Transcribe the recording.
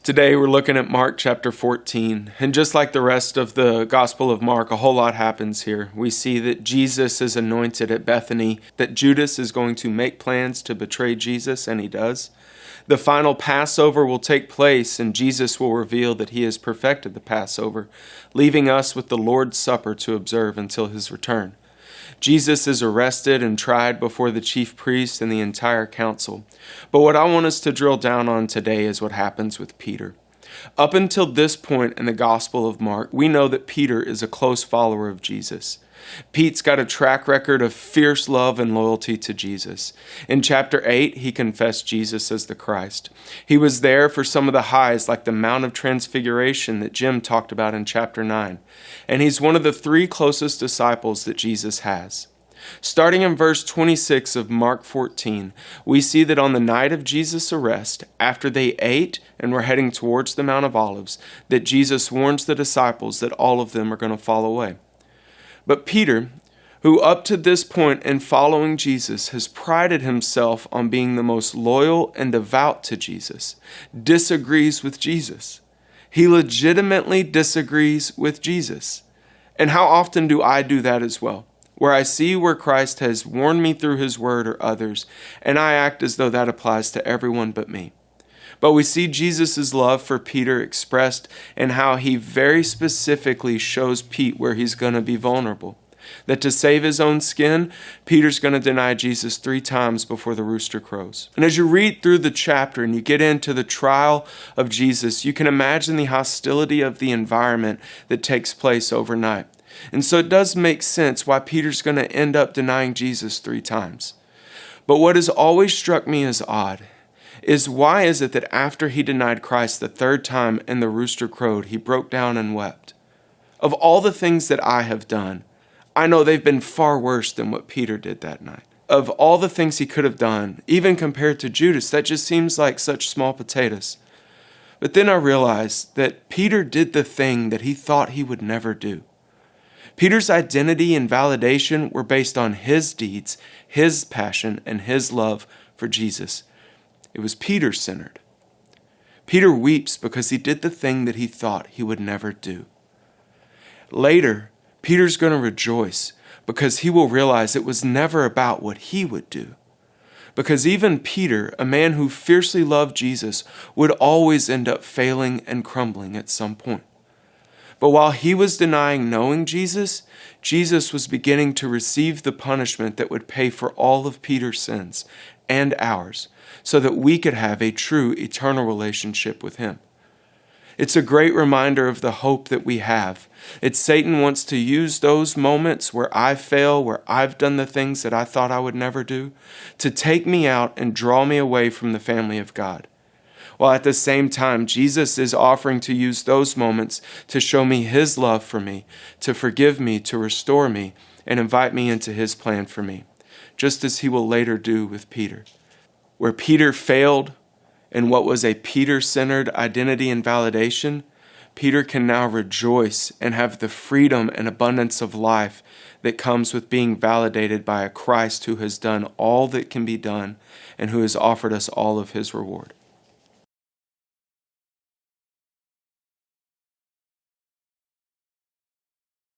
Today we're looking at Mark chapter 14, and just like the rest of the Gospel of Mark, a whole lot happens here. We see that Jesus is anointed at Bethany, that Judas is going to make plans to betray Jesus, and he does. The final Passover will take place, and Jesus will reveal that he has perfected the Passover, leaving us with the Lord's Supper to observe until his return. Jesus is arrested and tried before the chief priest and the entire council. But what I want us to drill down on today is what happens with Peter. Up until this point in the Gospel of Mark, we know that Peter is a close follower of Jesus. Pete's got a track record of fierce love and loyalty to Jesus. In chapter 8, he confessed Jesus as the Christ. He was there for some of the highs, like the Mount of Transfiguration that Jim talked about in chapter 9. And he's one of the 3 closest disciples that Jesus has. Starting in verse 26 of Mark 14, we see that on the night of Jesus' arrest, after they ate and were heading towards the Mount of Olives, that Jesus warns the disciples that all of them are going to fall away. But Peter, who up to this point in following Jesus has prided himself on being the most loyal and devout to Jesus, disagrees with Jesus. He legitimately disagrees with Jesus. And how often do I do that as well? Where I see where Christ has warned me through his word or others, and I act as though that applies to everyone but me. But we see Jesus' love for Peter expressed in how he very specifically shows Pete where he's going to be vulnerable. That to save his own skin, Peter's going to deny Jesus 3 times before the rooster crows. And as you read through the chapter and you get into the trial of Jesus, you can imagine the hostility of the environment that takes place overnight. And so it does make sense why Peter's going to end up denying Jesus 3 times. But what has always struck me as odd is why is it that after he denied Christ the 3rd time and the rooster crowed, he broke down and wept? Of all the things that I have done, I know they've been far worse than what Peter did that night. Of all the things he could have done, even compared to Judas, that just seems like such small potatoes. But then I realized that Peter did the thing that he thought he would never do. Peter's identity and validation were based on his deeds, his passion, and his love for Jesus. It was Peter-centered. Peter weeps because he did the thing that he thought he would never do. Later, Peter's going to rejoice because he will realize it was never about what he would do. Because even Peter, a man who fiercely loved Jesus, would always end up failing and crumbling at some point. But while he was denying knowing Jesus, Jesus was beginning to receive the punishment that would pay for all of Peter's sins and ours, so that we could have a true eternal relationship with him. It's a great reminder of the hope that we have. Satan wants to use those moments where I fail, where I've done the things that I thought I would never do, to take me out and draw me away from the family of God. While at the same time, Jesus is offering to use those moments to show me his love for me, to forgive me, to restore me, and invite me into his plan for me, just as he will later do with Peter. Where Peter failed in what was a Peter-centered identity and validation, Peter can now rejoice and have the freedom and abundance of life that comes with being validated by a Christ who has done all that can be done and who has offered us all of his reward.